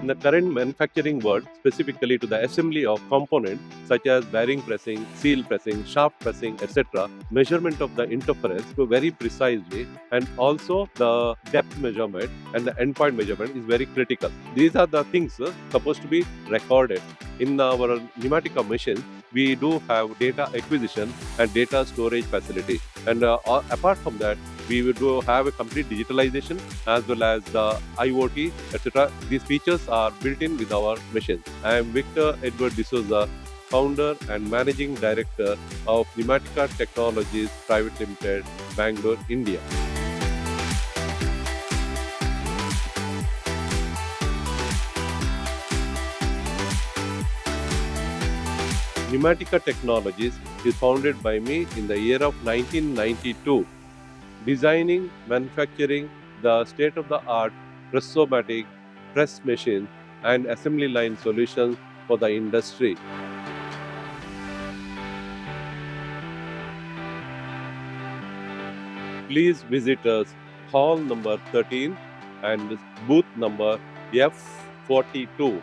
In the current manufacturing world, specifically to the assembly of components such as bearing pressing, seal pressing, shaft pressing, etc., measurement of the interference to very precisely, and also the depth measurement and the endpoint measurement is very critical. These are the things supposed to be recorded. In our Neumatica machines, we do have data acquisition and data storage facility. And apart from that, we will do have a complete digitalization as well as the IoT, etc. These features are built in with our machines. I am Victor Edward D Souza, founder and managing director of Neumatica Technologies Private Limited, Bangalore, India. Neumatica Technologies is founded by me in the year of 1992, designing, manufacturing the state-of-the-art press-o-matic press machines and assembly line solutions for the industry. Please visit us hall number 13 and booth number F42.